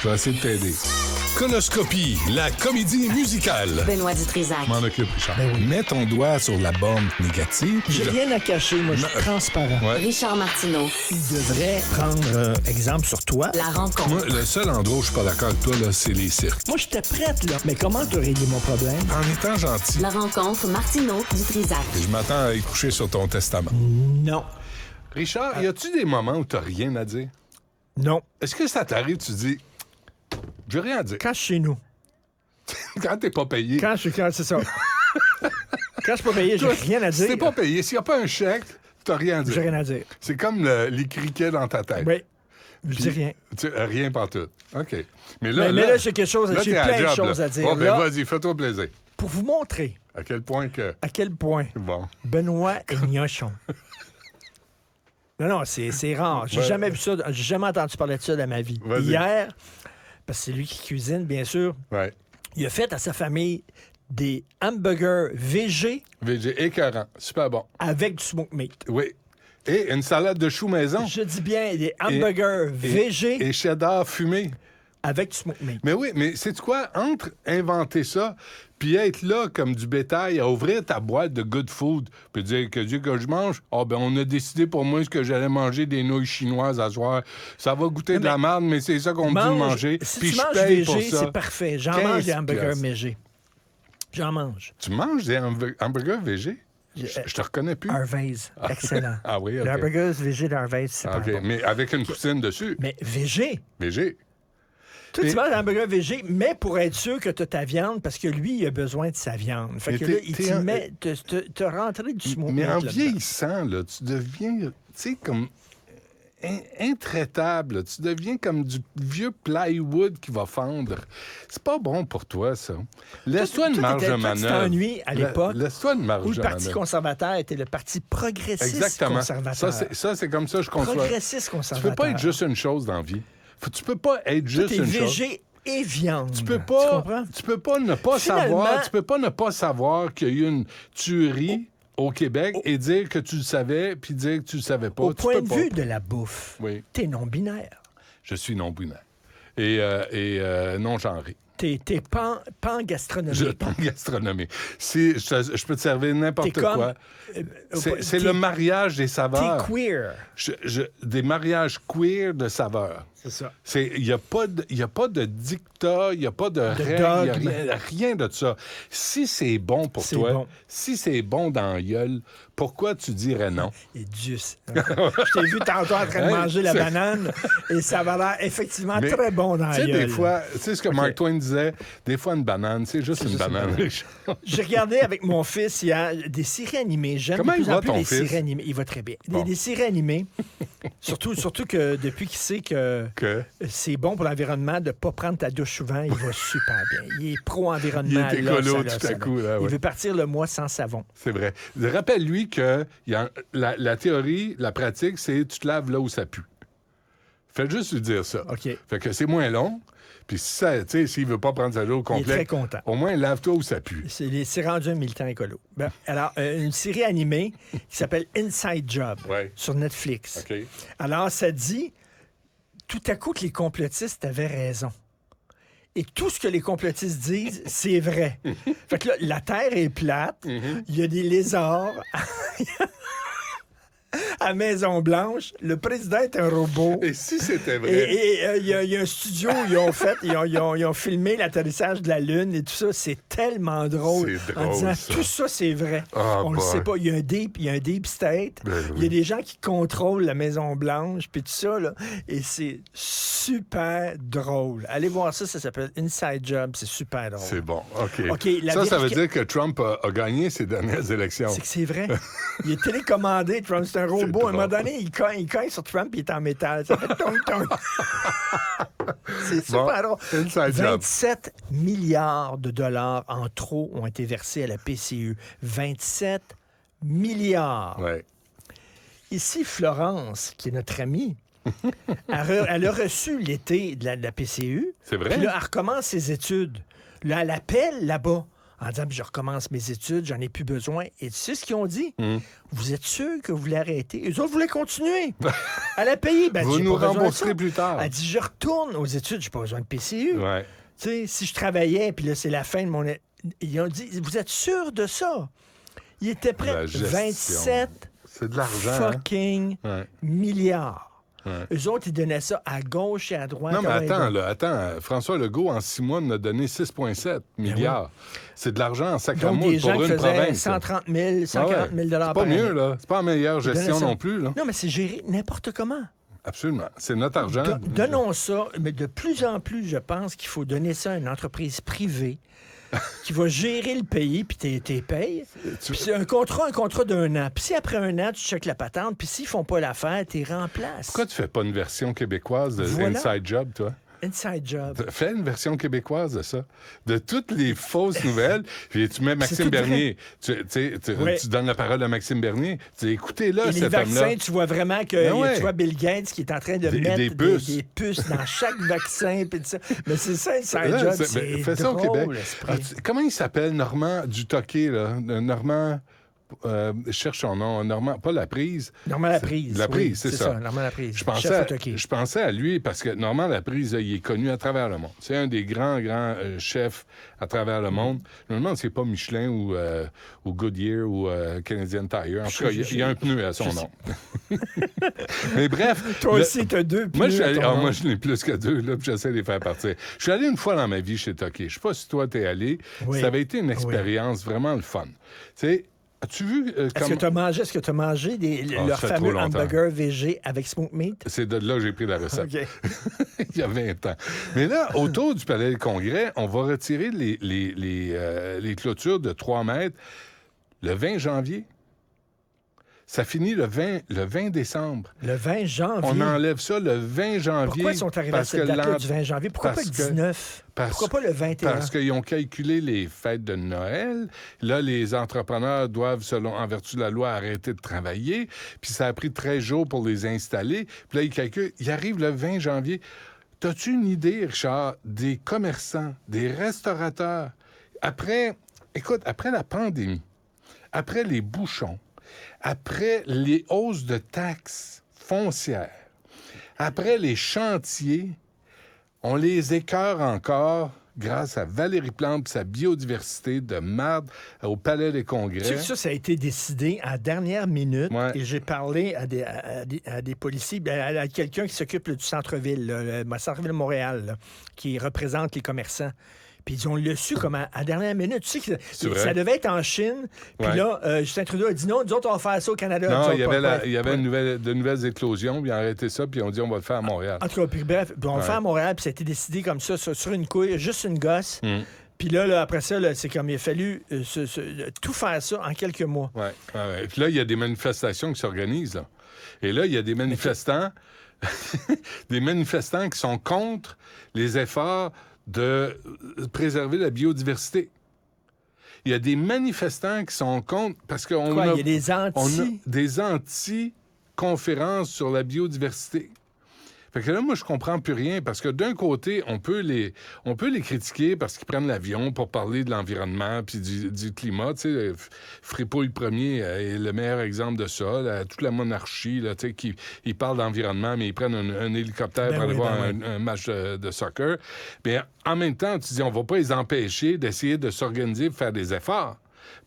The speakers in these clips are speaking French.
Je vais essayer de t'aider. Conoscopie, la comédie musicale. Benoît Dutrisac. M'en occupe, Richard. Mets ton doigt sur la borne négative. J'ai rien à cacher, moi, je suis transparent. Ouais. Richard Martineau. Il devrait prendre exemple sur toi. La rencontre. Moi, le seul endroit où je suis pas d'accord avec toi, là, c'est les cirques. Moi, j'étais prête, là. Mais comment tu régler mon problème? En étant gentil. La rencontre Martineau Dutrisac. Je m'attends à y coucher sur ton testament. Non. Richard, y a-tu des moments où t'as rien à dire? Non. Est-ce que ça t'arrive, tu dis, j'ai rien à dire? Quand je suis chez nous. Quand t'es pas payé. C'est ça. Quand je suis pas payé, j'ai Toi, rien à Si dire. t'es pas payé, s'il y a pas un chèque, t'as rien à dire. J'ai rien à dire. C'est comme les criquets dans ta tête. Oui. Je dis rien. Rien pantoute. OK. Mais Mais là, j'ai quelque chose, j'ai t'es à plein de job, choses là. à dire. Bon, ben, Là, vas-y, fais-toi plaisir. pour vous montrer À quel point que... à quel point Bon. Benoît est gnochon. Non, c'est rare. J'ai Ouais. jamais vu ça. J'ai jamais entendu parler de ça dans ma vie. Vas-y. Hier, parce que c'est lui qui cuisine, bien sûr, Ouais. il a fait à sa famille des hamburgers VG VG, écœurant. Super bon. avec du smoke meat. Oui. Et une salade de choux maison. Je dis bien des hamburgers VG Et cheddar fumé. avec du smoke meat. Mais oui, mais c'est quoi? Entre inventer ça, puis être là comme du bétail, à ouvrir ta boîte de good food, puis dire que Dieu que je mange, on a décidé pour moi ce que j'allais manger des nouilles chinoises à soir. Ça va goûter de la merde, mais c'est ça qu'on me dit de manger. Si Puis tu je manges paye pour VG, ça. c'est parfait. J'en 15 mange des hamburgers piastres. VG. J'en mange. Tu manges des hamburgers VG? Je te reconnais plus. Harvey's, excellent. Ah oui, OK. Les hamburgers VG d'Harvey's, c'est pas OK, bon. mais avec une poutine dessus. Mais VG, VG. toi, Et- tu manges un hamburger VG, mais pour être sûr que tu as ta viande, parce que lui, il a besoin de sa viande. Fait Mais que là, t'es- il t'es t'y un- met, t'as rentré du smoke Mais meat en là-dedans. vieillissant, là, tu deviens, tu sais, comme intraitable. Tu deviens comme du vieux plywood qui va fendre. C'est pas bon pour toi, ça. Laisse-toi une Toi, marge de toi, tu manœuvre. t'ennuies à l'époque Laisse-toi une marge où de le Parti manœuvre. conservateur était le Parti progressiste Exactement. conservateur. Ça, c'est comme ça que je conçois. Progressiste Tu conservateur. peux pas être juste une chose dans la vie. Tu peux pas être Toi, juste t'es une chose. VG et viande. Tu peux pas, comprends? tu peux pas ne pas Finalement- savoir, tu peux pas ne pas savoir qu'il y a eu une tuerie au Québec et dire que tu le savais puis dire que tu le savais pas. Au Tu point peux de pas. vue de la bouffe, Oui. t'es non-binaire. Je suis non-binaire et non-genré. T'es pan-gastronomique. Je pas en gastronomie. Si je peux te servir n'importe T'es comme, quoi. C'est t'es- le mariage des T'es saveurs. queer. Des mariages queer de saveurs. C'est ça. Il n'y a pas de dictat, il n'y a pas de règles, dogme. il n'y a rien de ça. Si c'est bon pour C'est toi, bon. si c'est bon dans la gueule, pourquoi tu dirais non? Et Dieu. Je t'ai vu tantôt en train de Hey, manger la c'est- banane et ça va l'air effectivement Mais, très bon dans la Tu sais, des gueule. fois, tu sais ce que Mark Twain disait? Des fois, une banane, c'est juste une banane. J'ai regardé avec mon fils hier des séries animées. J'aime Comment de plus il va, en plus ton les fils? séries animées. Il va très bien. Bon. Des séries animées. surtout que depuis qu'il sait que c'est bon pour l'environnement de ne pas prendre ta douche souvent, il va super bien. Il est pro-environnement. Il est écolo là, tout à coup, là, Il ouais. veut partir le mois sans savon. C'est vrai. Rappelle-lui que la théorie, la pratique, c'est tu te laves là où ça pue. Fais juste lui dire ça. OK. Fait que c'est moins long. Puis si ça, tu sais, s'il veut pas prendre sa joue au complet, très content. au moins lave-toi où ça pue. C'est rendu un militant écolo. Ben, alors, une série animée qui s'appelle Inside Job Ouais. sur Netflix. OK. Alors, ça dit tout à coup que les complotistes avaient raison. Et tout ce que les complotistes disent, c'est vrai. Fait que là, la Terre est plate, il y a des lézards à Maison-Blanche, le président est un robot. Et si c'était vrai? Et il y a un studio où ils ont filmé l'atterrissage de la Lune et tout ça. C'est tellement drôle. C'est En drôle, disant, ça. tout ça, c'est vrai. Ah, On le boy. sait pas. Il y a un deep state. Ben Il y a oui. des gens qui contrôlent la Maison-Blanche, puis tout ça, là. Et c'est super drôle. Allez voir ça, ça s'appelle Inside Job. C'est super drôle. C'est bon. OK. OK, la ça veut vérifica- dire que Trump a gagné ses dernières élections. C'est que c'est vrai. Il est télécommandé, Trump. C'est un robot. À un moment donné, il cogne sur Trump, il est en métal. Ça fait tong, tong. C'est super drôle. Inside job. 27 milliards de dollars en trop ont été versés à la PCU. 27 milliards. Ouais. Ici, Florence, qui est notre amie, elle a reçu l'été de la PCU. C'est vrai? Puis là, elle recommence ses études. Là, elle appelle là-bas en disant, je recommence mes études, j'en ai plus besoin. Et tu sais ce qu'ils ont dit? Vous êtes sûr que vous voulez arrêter? Eux autres voulaient continuer. Elle a payé. Ben, Vous j'ai nous pas besoin de ça. rembourserez plus tard. Elle dit, je retourne aux études, j'ai pas besoin de PCU. Ouais. Tu sais, si je travaillais, puis là, c'est la fin de mon... Ils ont dit, vous êtes sûr de ça? Ils étaient prêts. La gestion. 27 C'est de l'argent. fucking Ouais. milliards. Ouais. Eux autres, ils donnaient ça à gauche et à droite. Non, mais Ah ouais, attends. François Legault, en 6 mois, nous a donné 6,7 milliards. C'est de l'argent en Donc, sacramouille des gens pour qui une faisaient province. 130 000, 140 000 C'est par pas année. mieux, là. C'est pas la meilleure Ils donnaient gestion ça. non plus, là. Non, mais c'est géré n'importe comment. Absolument. C'est notre argent. Donnons ça, mais de plus en plus, je pense qu'il faut donner ça à une entreprise privée qui va gérer le pays, puis t'es payes. Puis c'est un contrat d'un an. Puis si après un an, tu checkes la patente, puis s'ils font pas l'affaire, t'es remplaces. Pourquoi tu fais pas une version québécoise de Voilà. Inside Job, toi? Inside job. Fais une version québécoise de ça. De toutes les fausses nouvelles. Puis tu mets Maxime tout Bernier. Tu Ouais. donnes la parole à Maxime Bernier. Tu dis, écoutez-là, Et les cet homme-là. vaccins, tu vois vraiment que Ben ouais. tu vois Bill Gates qui est en train de Des mettre puces. des puces dans chaque vaccin. Puis tout ça. Mais c'est ça, Inside Là, job. c'est- C'est fais ça au drôle, Québec. l'esprit. Comment il s'appelle, Normand Dutoquet, là? Normand. Je cherche son nom. Normand, pas la prise. Normand Laprise. Laprise, oui, c'est ça. Normand Laprise. Je Chef pensais à lui parce que Normand Laprise, là, il est connu à travers le monde. C'est un des grands chefs à travers le monde. Je me demande si c'est pas Michelin ou Goodyear ou Canadian Tire. En tout cas, il y a un pneu à son nom. Mais bref. Toi aussi, t'as deux Moi, pneus à ton nom. moi, je n'ai plus que 2, là, puis j'essaie de les faire partir. Je suis allé une fois dans ma vie chez Toqué. Je sais pas si toi, t'es allé. Oui. Ça avait été une expérience vraiment le fun. Tu sais, as-tu vu Est-ce que tu as mangé leur ça fait trop fameux longtemps. hamburger VG avec smoked meat? C'est de là que j'ai pris la recette. OK. Il y a 20 ans. Mais là, autour du Palais des Congrès, on va retirer les clôtures de 3 mètres le 20 janvier. Ça finit le 20 décembre. Le 20 janvier. On enlève ça le 20 janvier. Pourquoi ils sont arrivés à parce cette que date-là du 20 janvier? Pourquoi pas parce le que- 19? Pourquoi pas le 21? Parce qu'ils ont calculé les fêtes de Noël. Là, les entrepreneurs doivent, en vertu de la loi, arrêter de travailler. Puis ça a pris 13 jours pour les installer. Puis là, ils calculent. Ils arrivent le 20 janvier. T'as-tu une idée, Richard, des commerçants, des restaurateurs, après la pandémie, après les bouchons, après les hausses de taxes foncières, après les chantiers, on les écœure encore grâce à Valérie Plante et sa biodiversité de marde au Palais des Congrès. Tu sais que ça a été décidé à la dernière minute Ouais. et j'ai parlé à des policiers, à quelqu'un qui s'occupe là, du centre-ville, le centre-ville de Montréal, là, qui représente les commerçants. Puis ils ont le su comme à la dernière minute. Tu sais que C'est vrai. ça devait être en Chine. Puis Ouais. là, Justin Trudeau a dit non, nous autres, on va faire ça au Canada. Non, Nous il y autres, avait, pas- il y avait de nouvelles éclosions, puis ils ont arrêté ça, puis ils ont dit on va le faire à Montréal. En tout cas, puis bref, puis on le Ouais. fait à Montréal, puis ça a été décidé comme ça, sur une couille, juste une gosse. Mm. Puis là, après ça, là, c'est comme il a fallu tout faire ça en quelques mois. Ouais. Puis là, il y a des manifestations qui s'organisent, là. Et là, il y a des manifestants, des manifestants qui sont contre les efforts de préserver la biodiversité. Il y a des manifestants qui sont contre parce qu'on Quoi, a, il y a des on a anti... des anti-conférences sur la biodiversité. Fait que là, moi, je comprends plus rien parce que d'un côté, on peut les critiquer parce qu'ils prennent l'avion pour parler de l'environnement puis du climat. Tu sais, Fripouille Premier est le meilleur exemple de ça. Toute la monarchie, là, tu sais, qui ils parlent d'environnement, mais ils prennent un hélicoptère Ben pour aller oui, voir ben un match de soccer. Bien, en même temps, tu dis, on va pas les empêcher d'essayer de s'organiser pour faire des efforts.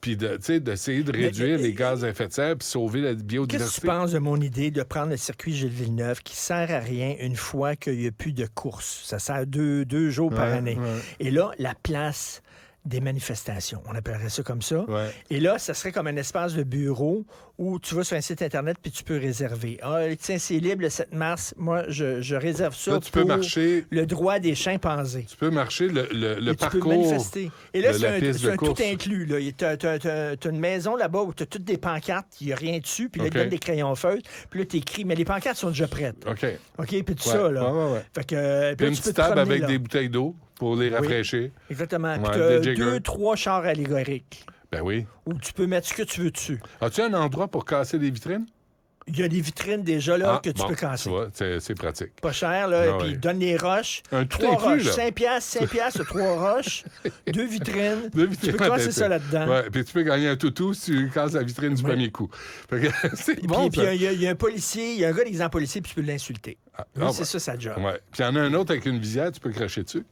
Puis d'essayer de réduire les gaz à effet de serre puis sauver la Qu'est-ce que tu biodiversité. penses de mon idée de prendre le circuit Gilles Villeneuve qui sert à rien une fois qu'il n'y a plus de course? Ça sert deux jours par Ouais, année. ouais. Et là, la place des manifestations, on appellerait ça comme ça. Ouais. Et là, ça serait comme un espace de bureau où tu vas sur un site Internet puis tu peux réserver. Ah, tiens, c'est libre le 7 mars. Moi, je réserve ça Là, tu peux pour marcher. le droit des chimpanzés. Tu peux marcher le Et parcours. tu peux manifester. Et là, de la piste c'est de un tout course. inclus. Tu as une maison là-bas où tu as toutes des pancartes, il n'y a rien dessus, puis là, OK. ils te donnent des crayons feutres, puis là, tu écris. Mais les pancartes sont déjà prêtes. OK. OK, puis tout Ouais, ça, là. ouais. Fait que, Puis là, une tu peux petite te table promener, avec là. des bouteilles d'eau pour les rafraîchir. Exactement. Ouais, Puis tu as des jiggers. 2-3 chars allégoriques Ben oui. où tu peux mettre ce que tu veux dessus. As-tu un endroit pour casser des vitrines? Il y a des vitrines déjà là que tu peux Tu casser. vois, c'est pratique. Pas cher, là. Ah puis ouais. donne les roches. Un tout 3 inclus, roches. là. 5 piastres, 3 roches. 2 vitrines. Deux Tu vitrines peux à casser tête. ça là-dedans. Ouais, puis tu peux gagner un toutou si tu casses la vitrine du Ouais. premier coup. Fait que c'est Puis bon, ça. il y a un policier, il y a un gars déguisé en policier, puis tu peux l'insulter. Lui, ah, c'est ouais. ça sa job. Ouais. Puis il y en a un autre avec une visière, tu peux cracher dessus.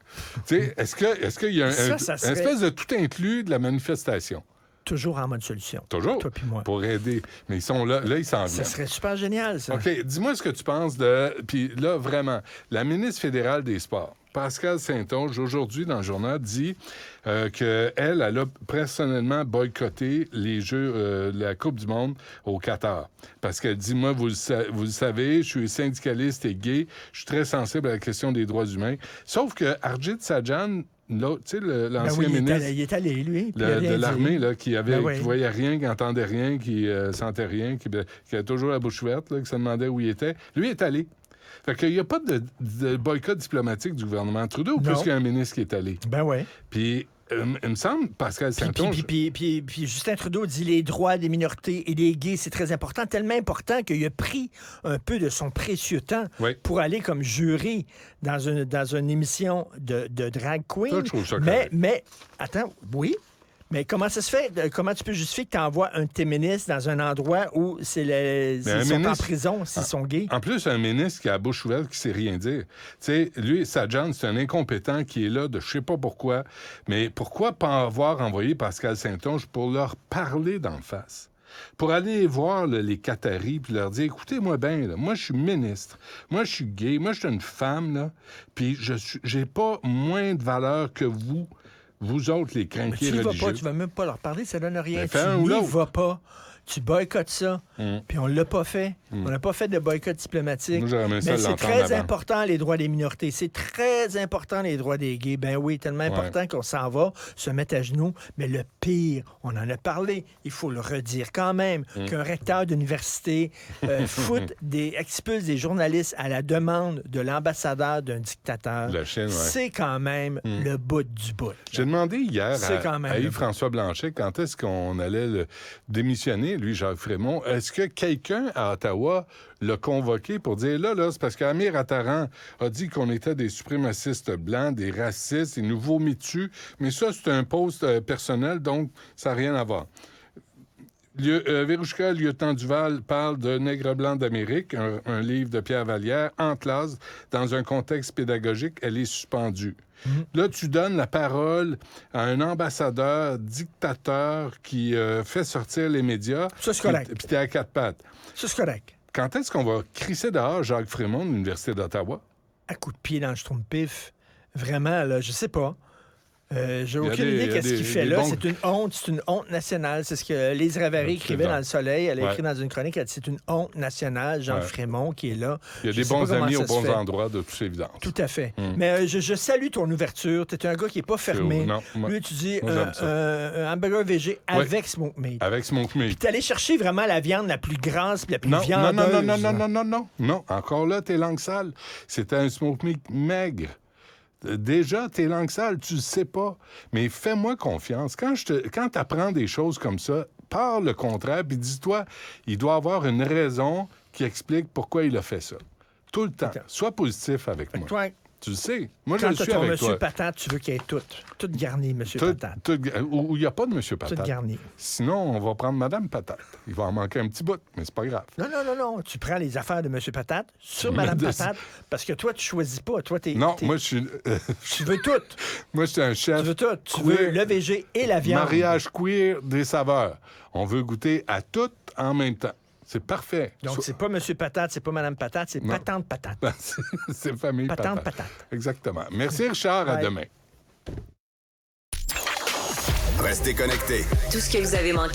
Tu sais, est-ce qu'il y a Ça un serait- espèce de tout inclus de la manifestation? Toujours en mode solution. Toujours. Toi puis moi. Pour aider. Mais ils sont là, ils s'en Ça viennent. serait super génial, ça. OK, dis-moi ce que tu penses de... Puis là, vraiment, la ministre fédérale des Sports, Pascale Saint-Onge, aujourd'hui, dans le journal, dit qu'elle a personnellement boycotté les Jeux de la Coupe du monde au Qatar. Parce qu'elle dit, moi, vous le savez, je suis syndicaliste et gay, je suis très sensible à la question des droits humains. Sauf que Harjit Sajjan, l'autre, tu sais, l'ancien Ben oui, ministre... il est allé, lui. puis il a rien de dit. l'armée, là, qui Ben oui. voyait rien, qui entendait rien, qui sentait rien, qui avait toujours la bouche ouverte, là, qui se demandait où il était. Lui est allé. Fait qu'il n'y a pas de boycott diplomatique du gouvernement Trudeau, plus qu'il y a un ministre qui est allé. Ben oui. Puis, il me semble, Pascal Saint-Onge... Puis Justin Trudeau dit les droits des minorités et des gays, c'est très important, tellement important qu'il a pris un peu de son précieux temps Oui. pour aller comme jury dans une émission de drag queen. Ça, je trouve ça correct. Mais, attends, oui. Mais comment ça se fait? Comment tu peux justifier que tu envoies un de tes ministres dans un endroit où s'ils sont en prison s'ils sont gays? En plus, un ministre qui a la bouche ouverte, qui sait rien dire. Tu sais, lui, Sajjan, c'est un incompétent qui est là de je sais pas pourquoi. Mais pourquoi pas avoir envoyé Pascal Saint-Onge pour leur parler d'en face? Pour aller voir là, les Qataris puis leur dire, écoutez-moi bien, là, moi, je suis ministre, moi, je suis gay, moi, je suis une femme, là, puis j'ai pas moins de valeur que vous autres, les Mais crinqués tu y vas religieux. pas, tu vas même pas leur parler, ça donne rien. Mais Tu fais un ou n'y l'autre. vas pas. Tu boycottes ça. Puis on l'a pas fait. On n'a pas fait de boycott diplomatique. Moi, j'aurais aimé ça Mais c'est l'entendre très avant. important, les droits des minorités. C'est très important, les droits des gays. Ben oui, tellement important qu'on s'en va se mettre à genoux. Mais le pire, on en a parlé, il faut le redire quand même, qu'un recteur d'université expulse des journalistes à la demande de l'ambassadeur d'un dictateur. La Chine, ouais. C'est quand même le bout du bout. là. J'ai demandé hier C'est quand même à le Yves-François Blanchet quand est-ce qu'on allait le démissionner, lui, Jacques Frémont. Est-ce que quelqu'un à Ottawa l'a convoqué pour dire, là, c'est parce qu'Amir Attaran a dit qu'on était des suprémacistes blancs, des racistes, il nous vomit dessus, mais ça, c'est un poste personnel, donc ça n'a rien à voir. Verouchka, lieutenant Duval, parle de Nègre blanc d'Amérique, un livre de Pierre Vallière, en classe, dans un contexte pédagogique, elle est suspendue. Là, tu donnes la parole à un ambassadeur, dictateur qui fait sortir les médias. Ça, c'est correct. Puis t'es à quatre pattes. Ça, c'est correct. Quand est-ce qu'on va crisser dehors Jacques Frémont de l'Université d'Ottawa? À coup de pied dans le schtroumpif. Vraiment, là, je sais pas. J'ai aucune des- idée il y a qu'est-ce des- qu'il fait des là. bons- C'est une honte nationale. C'est ce que Lise Ravary écrivait dans Le Soleil. Elle a Ouais. écrit dans une chronique, elle dit c'est une honte nationale. Jean Ouais. Frémont qui est là. Il y a Je des sais pas bons comment amis ça aux se bons fait. endroits, de toute évidence. Tout à fait. Mais je salue ton ouverture. Tu es un gars qui n'est pas fermé. Non, moi- Lui, tu dis moi, j'aime ça. un hamburger végé avec smoke meat. Avec Smoke Meat. Puis t'es allé chercher vraiment la viande la plus grasse puis la plus Non, viandeuse. non. Encore là, tes langues sales. C'était un Smoke Meat maigre. Déjà, tes langues sales, tu le sais pas. Mais fais-moi confiance. Quand tu apprends des choses comme ça, parle le contraire, puis dis-toi, il doit avoir une raison qui explique pourquoi il a fait ça. Tout le temps. Sois positif avec moi. Toi, Tu le sais. Moi, je quand le t'as suis ton avec monsieur toi. patate, tu veux qu'il y ait tout garni, monsieur Tout- patate. Où il n'y a pas de Monsieur Tout Patate. garni. Sinon, on va prendre Madame Patate. Il va en manquer un petit bout, mais c'est pas grave. Non. Tu prends les affaires de monsieur patate sur madame de- patate parce que toi, tu choisis pas. Toi, Non, moi, je suis... Tu veux tout. moi, je suis un chef. Tu veux tout. Tu queer, veux le végé et la viande. Mariage queer des saveurs. On veut goûter à tout en même temps. C'est parfait. Donc, c'est pas monsieur patate, c'est pas madame patate, c'est Non. patente patate. c'est famille Patente Patate. patate. Exactement. Merci, Richard. À Bye. demain. Restez connectés. Tout ce que vous avez manqué.